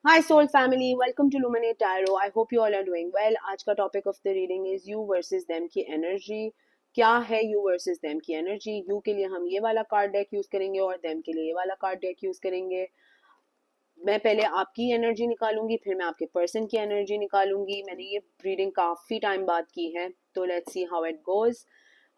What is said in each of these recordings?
Hi Soul Family, welcome to Luminate Tarot. I hope you all are doing well. आज का topic of the reading is you versus them की energy. क्या है you versus them की energy? You के लिए हम ये वाला कार्ड डेक यूज करेंगे और देम के लिए ये वाला कार्ड डेक यूज करेंगे. मैं पहले आपकी एनर्जी निकालूंगी, फिर मैं आपके पर्सन की एनर्जी निकालूंगी. मैंने ये रीडिंग काफी टाइम बाद की है, तो let's see how it goes.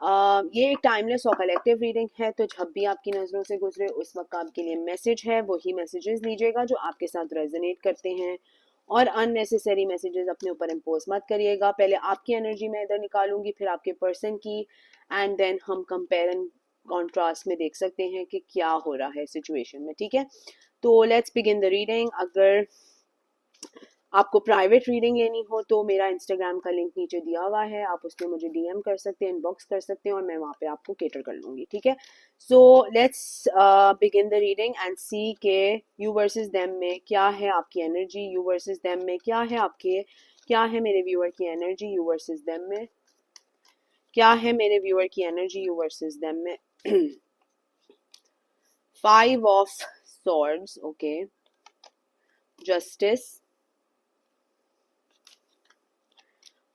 ये एक टाइमलेस और कलेक्टिव रीडिंग है, तो जब भी आपकी नज़रों से गुजरे उस वक्त आपके लिए मैसेज है वही मैसेजेस लीजिएगा जो आपके साथ रेजोनेट करते हैं, और अननेसेसरी मैसेजेस अपने ऊपर इम्पोज मत करिएगा. पहले आपकी एनर्जी मैं इधर निकालूंगी, फिर आपके पर्सन की, एंड देन हम कंपेयर एंड कॉन्ट्रास्ट में देख सकते हैं कि क्या हो रहा है सिचुएशन में. ठीक है, तो लेट्स बिगिन द रीडिंग. अगर आपको प्राइवेट रीडिंग लेनी हो तो मेरा इंस्टाग्राम का लिंक नीचे दिया हुआ है, आप उस पर मुझे डीएम कर सकते हैं, इनबॉक्स कर सकते हैं, और मैं वहाँ पे आपको केटर कर लूँगी. ठीक है, so let's begin the reading and see के यू वर्सेस देम में क्या है आपकी एनर्जी, यू वर्सेस देम में क्या है आपके, क्या है मेरे व्यूअर की एनर्जी यू वर्सेस देम में, क्या है मेरे व्यूअर की एनर्जी यू वर्सेस देम में. 5 of swords, okay, justice,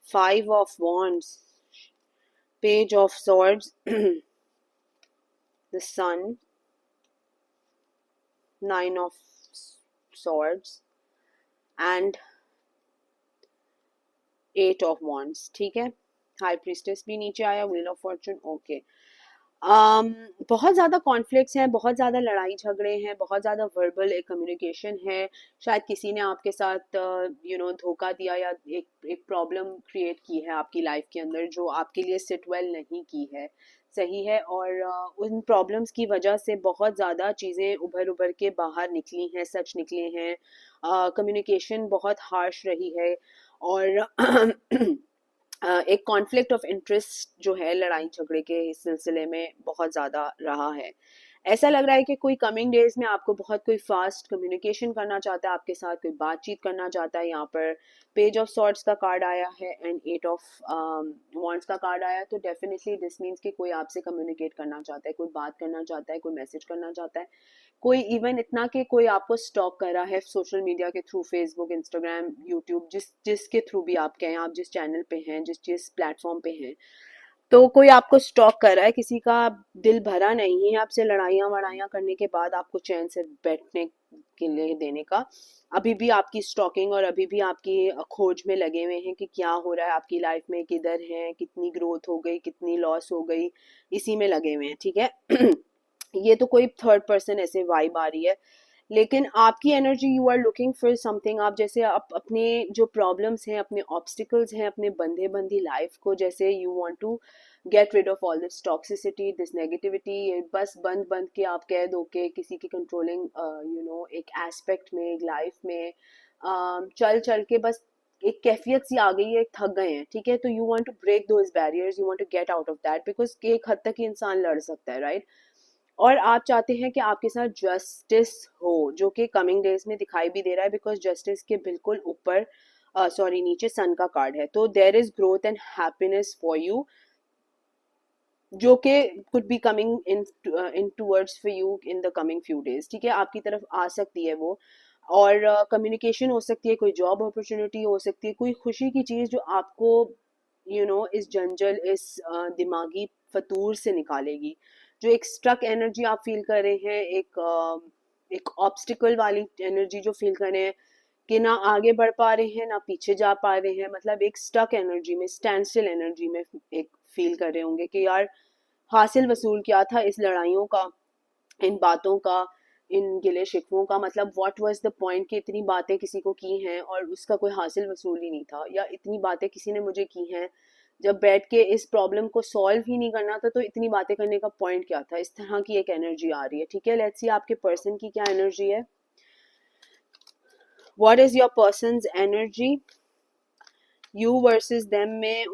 5 of wands, page of swords, the sun, 9 of swords and 8 of wands. ठीक है, हाई प्रीस्टेस भी नीचे आया, व्हील ऑफ फॉर्चून. ओके, बहुत ज़्यादा कॉन्फ्लिक्ट्स हैं, बहुत ज़्यादा लड़ाई झगड़े हैं, बहुत ज़्यादा वर्बल एक कम्युनिकेशन है. शायद किसी ने आपके साथ धोखा दिया या एक प्रॉब्लम क्रिएट की है आपकी लाइफ के अंदर जो आपके लिए सिट वेल नहीं की है. सही है, और उन प्रॉब्लम्स की वजह से बहुत ज़्यादा चीज़ें उभर उभर के बाहर निकली हैं, सच निकले हैं. कम्युनिकेशन बहुत हार्श रही है, और एक कॉन्फ्लिक्ट ऑफ इंटरेस्ट जो है लड़ाई झगड़े के इस सिलसिले में बहुत ज़्यादा रहा है. ऐसा लग रहा है कि कोई कमिंग डेज में आपको बहुत कोई फास्ट कम्युनिकेशन करना चाहता है, आपके साथ कोई बातचीत करना चाहता है. यहाँ पर पेज ऑफ सॉर्ट्स का कार्ड आया है एंड 8 of wands का कार्ड आया है, तो डेफिनेटली दिस मीन्स कि कोई आपसे कम्युनिकेट करना चाहता है, कोई बात करना चाहता है, कोई मैसेज करना चाहता है. कोई इवन इतना कि कोई आपको स्टॉक कर रहा है सोशल मीडिया के थ्रू, फेसबुक, इंस्टाग्राम, यूट्यूब, जिसके थ्रू भी आप कहें, आप जिस चैनल पे हैं, जिस प्लेटफॉर्म पे हैं, तो कोई आपको स्टॉक कर रहा है. किसी का दिल भरा नहीं है आपसे लड़ाइयाँ वड़ाइयाँ करने के बाद आपको चैन से बैठने के लिए देने का. अभी भी आपकी स्टॉकिंग और अभी भी आपकी खोज में लगे हुए हैं कि क्या हो रहा है आपकी लाइफ में, किधर है, कितनी ग्रोथ हो गई, कितनी लॉस हो गई, इसी में लगे हुए हैं. ठीक है. ये तो कोई थर्ड पर्सन ऐसे वाइब आ रही है, लेकिन आपकी energy you are looking for something. आप जैसे अपने जो प्रॉब्लम्स हैं, अपने ऑब्स्टिकल्स हैं, अपने बंधे बंधी लाइफ को, जैसे you want to get rid of all this toxicity, this negativity. बस बंद बंद के आप कह दो कि किसी की कंट्रोलिंग एक एस्पेक्ट में, एक लाइफ में चल चल के बस एक कैफियत सी आ गई है, थक गए हैं. ठीक है, तो you want to break those barriers, you want to get out of that, because एक हद तक ही इंसान लड़ सकता है, राइट? और आप चाहते हैं कि आपके साथ जस्टिस हो, जो कि कमिंग डेज में दिखाई भी दे रहा है, बिकॉज जस्टिस के बिल्कुल ऊपर सॉरी नीचे सन का कार्ड है. तो there is growth and happiness for you, जो कि could be coming in towards for you in the coming few days. ठीक है, आपकी तरफ आ सकती है वो, और कम्युनिकेशन हो सकती है, कोई जॉब अपॉर्चुनिटी हो सकती है, कोई खुशी की चीज़ जो आपको इस जंजल, इस दिमागी फतूर से निकालेगी. जो एक स्ट्रक एनर्जी आप फील कर रहे हैं, एक ऑब्स्टिकल वाली एनर्जी जो फील कर रहे हैं कि ना आगे बढ़ पा रहे हैं ना पीछे जा पा रहे हैं, मतलब एक स्टक एनर्जी में, स्टैंड स्टिल एनर्जी में एक फील कर रहे होंगे कि यार हासिल वसूल क्या था इस लड़ाइयों का, इन बातों का, इन गिले शिकवों का. मतलब व्हाट वाज द पॉइंट कि इतनी बातें किसी को की हैं और उसका कोई हासिल वसूल ही नहीं था, या इतनी बातें किसी ने मुझे की हैं, जब बैठ के इस प्रॉब्लम को सॉल्व ही नहीं करना था तो इतनी बातें करने का पॉइंट क्या था. इस तरह की एक एनर्जी आ रही है. ठीक है, लेट्स सी आपके पर्सन की क्या एनर्जी है. What is your person's energy you versus them में.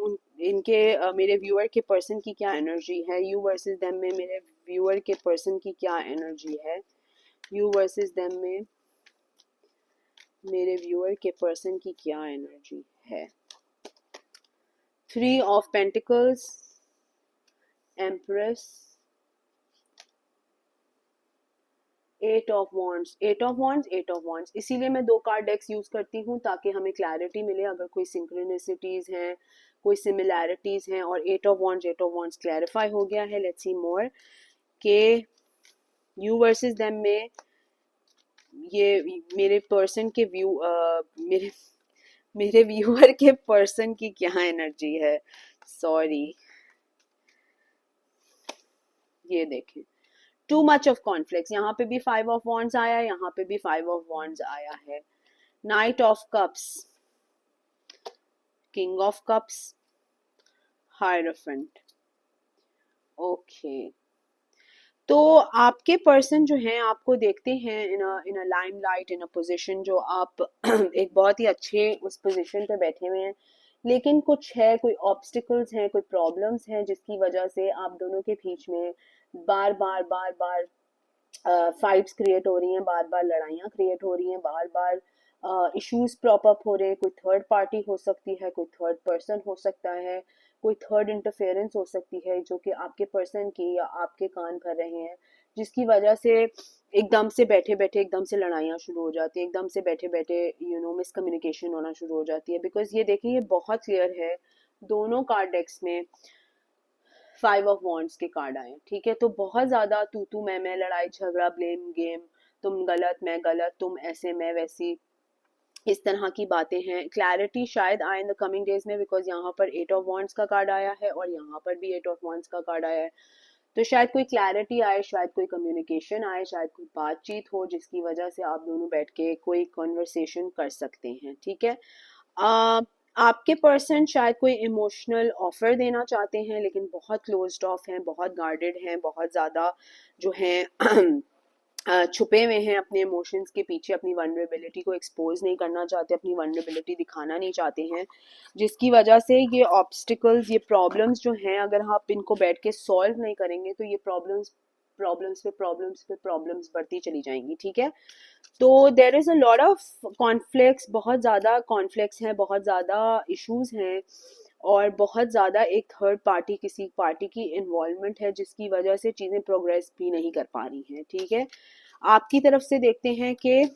इनके मेरे व्यूअर के पर्सन की क्या एनर्जी है. यू वर्सेस देम में मेरे व्यूअर के पर्सन की क्या एनर्जी है. यू वर्सेस देम में मेरे व्यूअर के पर्सन की क्या एनर्जी है. 3 of Pentacles, Empress, eight of wands, eight of wands, eight of wands. इसीलिए मैं 2 कार्ड डेक्स यूज करती हूँ ताकि हमें क्लैरिटी मिले अगर कोई सिंक्रोनिसिटीज हैं, कोई सिमिलैरिटीज हैं। और eight of wands, eight of wands clarify हो गया है। लेट्स सी मोर के यू वर्सेस देम में ये मेरे पर्सन के मेरे मेरे व्यूअर के पर्सन की क्या एनर्जी है। सॉरी, ये देखें, टू मच ऑफ कॉन्फ्लिक्ट्स। यहाँ पे भी 5 ऑफ वॉन्ड्स आया, यहाँ पे भी 5 ऑफ वॉन्ड्स आया है। Night of cups, king of cups, hierophant. Okay, तो आपके पर्सन जो हैं आपको देखते हैं इन अ लाइमलाइट, इन अ पोजीशन, जो आप एक बहुत ही अच्छे उस पोजीशन पे बैठे हुए हैं। लेकिन कुछ है, कोई ऑब्स्टिकल्स हैं, कोई प्रॉब्लम्स हैं जिसकी वजह से आप दोनों के बीच में बार बार बार बार फाइट्स क्रिएट हो रही हैं, बार बार लड़ाइयाँ क्रिएट हो रही हैं, बार बार इश्यूज प्रॉप अप हो रहे हैं। कोई थर्ड पार्टी हो सकती है, कोई थर्ड पर्सन हो सकता है, कोई थर्ड इंटरफेरेंस हो सकती है जो कि आपके पर्सन की या आपके कान भर रहे हैं, जिसकी वजह से एकदम से बैठे बैठे एकदम से लड़ाइयाँ शुरू हो जाती है, एकदम से बैठे बैठे मिसकम्युनिकेशन होना शुरू हो जाती है। बिकॉज ये देखिए, ये बहुत क्लियर है, दोनों कार्ड डेक्स में 5 ऑफ वॉन्ड्स के कार्ड आए, ठीक है। तो बहुत ज्यादा तू मैं, लड़ाई झगड़ा, ब्लेम गेम, तुम गलत मैं गलत, तुम ऐसे मैं वैसी, इस तरह की बातें हैं। क्लैरिटी शायद आए इन द कमिंग डेज में, बिकॉज यहाँ पर 8 ऑफ वॉन्ड्स का कार्ड आया है और यहाँ पर भी 8 ऑफ वॉन्ड्स का कार्ड आया है। तो शायद कोई क्लैरिटी आए, शायद कोई कम्युनिकेशन आए, शायद कोई बातचीत हो जिसकी वजह से आप दोनों बैठ के कोई कॉन्वर्सेशन कर सकते हैं, ठीक है। आपके पर्सन शायद कोई इमोशनल ऑफर देना चाहते हैं, लेकिन बहुत क्लोज्ड ऑफ हैं, बहुत गार्डेड हैं, बहुत ज़्यादा जो हैं छुपे हुए हैं अपने इमोशंस के पीछे, अपनी वनरेबिलिटी को एक्सपोज नहीं करना चाहते, अपनी वनरेबिलिटी दिखाना नहीं चाहते हैं, जिसकी वजह से ये ऑब्स्टिकल्स, ये प्रॉब्लम्स जो हैं, अगर आप इनको बैठ के सॉल्व नहीं करेंगे तो ये प्रॉब्लम्स प्रॉब्लम्स पे प्रॉब्लम्स पे प्रॉब्लम्स बढ़ती चली जाएंगी, ठीक है। तो there is a lot of conflicts, बहुत ज़्यादा कॉन्फ्लिक्ट्स हैं, बहुत ज़्यादा इश्यूज हैं, और बहुत ज़्यादा एक थर्ड पार्टी, किसी पार्टी की इन्वॉल्वमेंट है जिसकी वजह से चीज़ें प्रोग्रेस भी नहीं कर पा रही हैं, ठीक है। आपकी तरफ से देखते हैं कि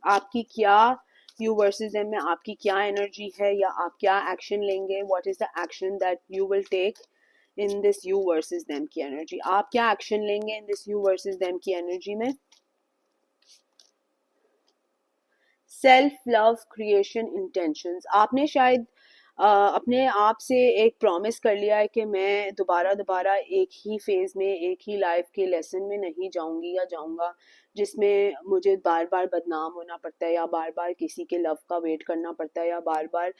आपकी क्या, यू वर्सेस एम में आपकी क्या एनर्जी है, या आप क्या एक्शन लेंगे, what is the action that you will take in this you versus them की एनर्जी। आप क्या एक्शन लेंगे in this you versus them की एनर्जी में। Self love, creation, intentions. आपने शायद अपने आप से एक प्रॉमिस कर लिया है कि मैं दोबारा दोबारा एक ही फेज में, एक ही लाइफ के लेसन में नहीं जाऊंगी या जाऊंगा जिसमें मुझे बार बार बदनाम होना पड़ता है, या बार बार किसी के लव का वेट करना पड़ता है, या बार बार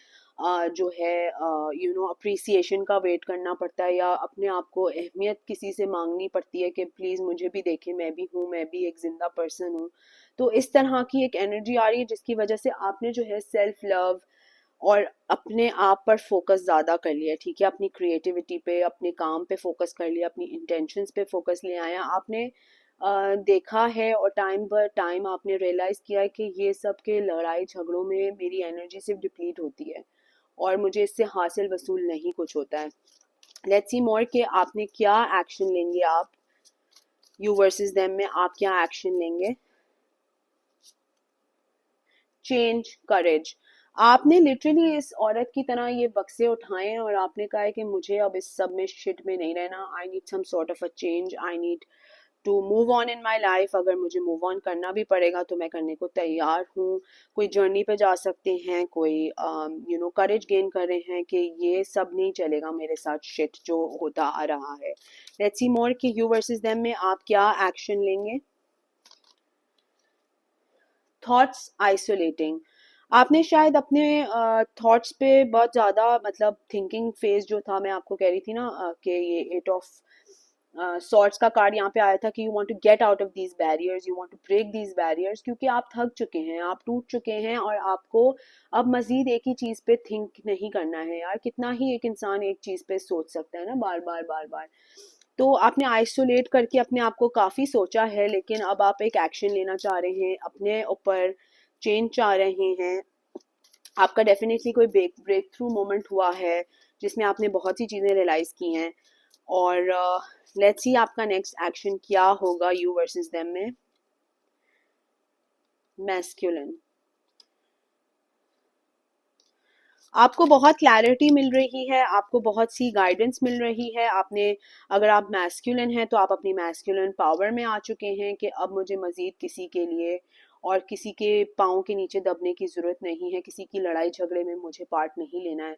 जो है अप्रिसिएशन का वेट करना पड़ता है, या अपने आप को अहमियत किसी से मांगनी पड़ती है कि प्लीज़ मुझे भी देखे, मैं भी हूँ, मैं भी एक जिंदा पर्सन हूँ। तो इस तरह की एक एनर्जी आ रही है जिसकी वजह से आपने जो है सेल्फ लव और अपने आप पर फोकस ज़्यादा कर लिया, ठीक है। अपनी क्रिएटिविटी पे, अपने काम पे फोकस कर लिया, अपनी इंटेंशंस पे फोकस ले आया आपने। देखा है और टाइम पर टाइम आपने रियलाइज़ किया है कि ये सब के लड़ाई झगड़ों में मेरी एनर्जी सिर्फ डिप्लीट होती है और मुझे इससे हासिल वसूल नहीं कुछ होता है। लेट्स सी मोर के आपने क्या एक्शन लेंगे, आप यू वर्सेस देम में आप क्या एक्शन लेंगे। चेंज, करेज। आपने लिटरली इस औरत की तरह ये बक्से उठाए हैं और आपने कहा है कि मुझे अब इस सब में शिट में नहीं रहना, I need some sort of a change, I need to move on in my life. अगर मुझे मूव ऑन करना भी पड़ेगा तो मैं करने को तैयार हूँ। कोई जर्नी पे जा सकते हैं, कोई करेज गेन कर रहे हैं कि ये सब नहीं चलेगा मेरे साथ, शिट जो होता आ रहा है। लेट्स सी मोर कि यू वर्सेस देम में आप क्या एक्शन लेंगे। Thoughts, isolating. आपने शायद अपने थॉट्स पे बहुत ज़्यादा, मतलब थिंकिंग फेज जो था, मैं आपको कह रही थी ना कि ये 8 ऑफ सॉर्ट्स का कार्ड यहाँ पे आया था कि you want to get out of these barriers, you want to break these barriers, क्योंकि आप थक चुके हैं, आप टूट चुके हैं, और आपको अब मजीद एक ही चीज़ पे थिंक नहीं करना है। यार कितना ही एक इंसान एक चीज़ पे सोच सकता है ना, बार बार बार बार। तो आपने आइसोलेट करके अपने आप को काफ़ी सोचा है, लेकिन अब आप एक एक्शन लेना चाह रहे हैं, अपने ऊपर चेंज चाह रहे हैं। आपका डेफिनेटली कोई ब्रेक थ्रू मोमेंट हुआ है जिसमें आपने बहुत सी चीज़ें रियलाइज़ की हैं। और लेट्स सी आपका नेक्स्ट एक्शन क्या होगा यू वर्सेस देम में। मैस्कुलिन। आपको बहुत क्लैरिटी मिल रही है, आपको बहुत सी गाइडेंस मिल रही है। आपने, अगर आप मैस्कुलिन हैं तो आप अपनी मैस्कुलिन पावर में आ चुके हैं कि अब मुझे मज़ीद किसी के लिए और किसी के पाँव के नीचे दबने की ज़रूरत नहीं है, किसी की लड़ाई झगड़े में मुझे पार्ट नहीं लेना है।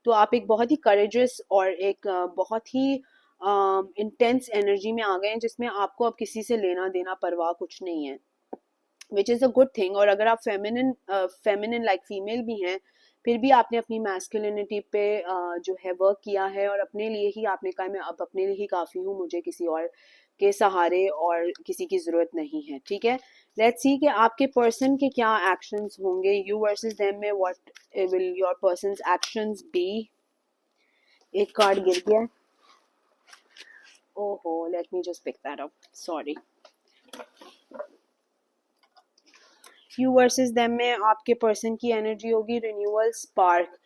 तो आप एक बहुत ही करेजस और एक बहुत ही इंटेंस एनर्जी में आ गए हैं, जिसमें आपको अब किसी से लेना देना परवाह कुछ नहीं है, which is a good thing. और अगर आप फेमिनिन लाइक फीमेल भी हैं, फिर भी आपने अपनी मैस्कुलिनिटी पे जो है वर्क किया है, और अपने लिए ही आपने कहा मैं अब अपने लिए ही काफ़ी हूँ, मुझे किसी और के सहारे और किसी की ज़रूरत नहीं है। ठीक है, लेट्स सी कि आपके पर्सन के क्या एक्शंस होंगे। यू वर्सेस देम में what will your person's actions be. एक कार्ड गिर गया, ओहो, let me just pick that up, sorry. You versus them में आपके पर्सन की एनर्जी होगी रिन्यूअल, स्पार्क।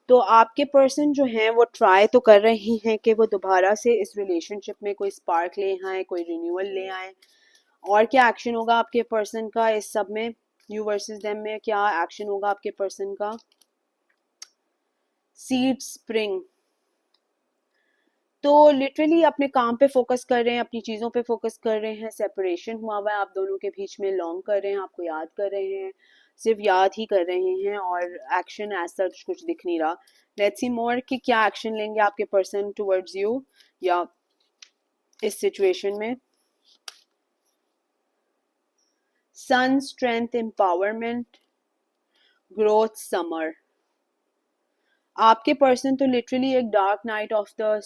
तो आपके पर्सन जो हैं वो ट्राई तो कर रही हैं कि वो दोबारा से इस रिलेशनशिप में कोई स्पार्क ले आए, कोई रिन्यूअल ले आए। और क्या एक्शन होगा आपके पर्सन का इस सब में? यू वर्सेस देम में क्या एक्शन होगा आपके पर्सन का? Seed spring. तो लिटरली अपने काम पे फोकस कर रहे हैं, अपनी चीज़ों पे फोकस कर रहे हैं। सेपरेशन हुआ हुआ है आप दोनों के बीच में, लॉन्ग कर रहे हैं, आपको याद कर रहे हैं, सिर्फ याद ही कर रहे हैं, और एक्शन एज सच कुछ दिख नहीं रहा। लेट्स सी मोर कि क्या एक्शन लेंगे आपके पर्सन टुवर्ड्स यू या इस सिचुएशन में। Sun, strength, empowerment, growth, summer. आपके पर्सन तो लिटरली एक dark night of the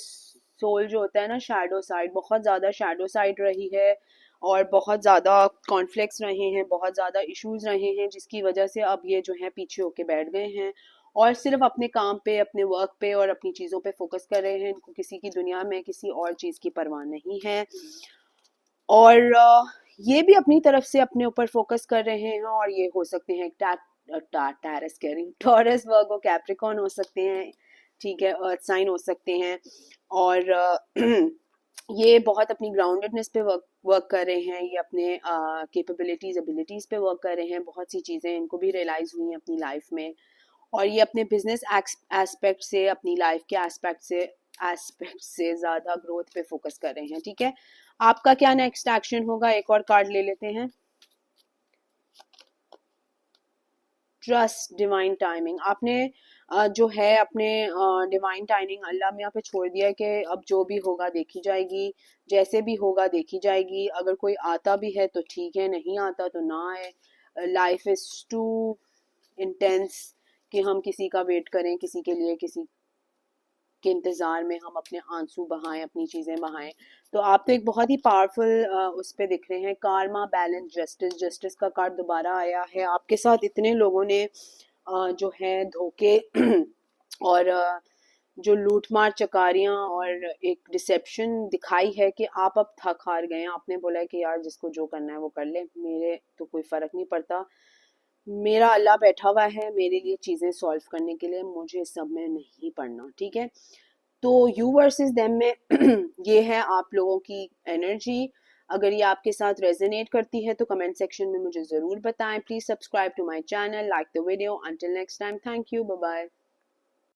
soul जो होता है ना, शैडो साइड, बहुत ज़्यादा शैडो साइड रही है, और बहुत ज़्यादा कॉन्फ्लिक्ट्स रहे हैं, बहुत ज़्यादा इश्यूज रहे हैं, जिसकी वजह से अब ये जो है पीछे होके बैठ गए हैं और सिर्फ अपने काम पे, अपने वर्क पे और अपनी चीज़ों पे फोकस कर रहे हैं। इनको किसी की दुनिया में किसी और चीज़ की परवाह नहीं है, और ये भी अपनी तरफ से अपने ऊपर फोकस कर रहे हैं। और ये हो सकते हैं टैरस कह रही, टॉरस, वर्गो, कैप्रिकॉर्न हो सकते हैं, ठीक है, अर्थ साइन हो सकते हैं। और ये बहुत अपनी ग्राउंडेडनेस पे वर्क कर रहे हैं, ये अपने कैपेबिलिटीज एबिलिटीज पे वर्क कर रहे हैं। बहुत सी चीज़ें इनको भी रियलाइज हुई हैं अपनी लाइफ में, और ये अपने बिजनेस एस्पेक्ट से, अपनी लाइफ के एस्पेक्ट से ज़्यादा ग्रोथ पे फोकस कर रहे हैं। ठीक है, आपका क्या नेक्स्ट एक्शन होगा? एक और कार्ड ले लेते हैं। Trust divine timing. आपने जो है अपने डिवाइन टाइमिंग अल्लाह मियाँ पे छोड़ दिया है कि अब जो भी होगा देखी जाएगी, जैसे भी होगा देखी जाएगी। अगर कोई आता भी है तो ठीक है, नहीं आता तो ना आए। लाइफ इज़ टू इंटेंस कि हम किसी का वेट करें, किसी के लिए, किसी के इंतज़ार में हम अपने आंसू बहाएं, अपनी चीज़ें बहाएं। तो आप तो एक बहुत ही पावरफुल उस पे दिख रहे हैं। Karma, balance, justice. जस्टिस का कार्ड दोबारा आया है। आपके साथ इतने लोगों ने जो है धोखे और जो लूट मार चकारियां और एक डिसेप्शन दिखाई है कि आप अब थक हार गए हैं। आपने बोला है कि यार जिसको जो करना है वो कर ले, मेरे तो कोई फ़र्क नहीं पड़ता, मेरा अल्लाह बैठा हुआ है मेरे लिए चीज़ें सॉल्व करने के लिए, मुझे इस सब में नहीं पड़ना। ठीक है, तो यू वर्सेस देम में ये है आप लोगों की एनर्जी। अगर ये आपके साथ रेजोनेट करती है तो कमेंट सेक्शन में मुझे ज़रूर बताएं। Please subscribe to my channel, like the video. Until next time, thank you, bye bye.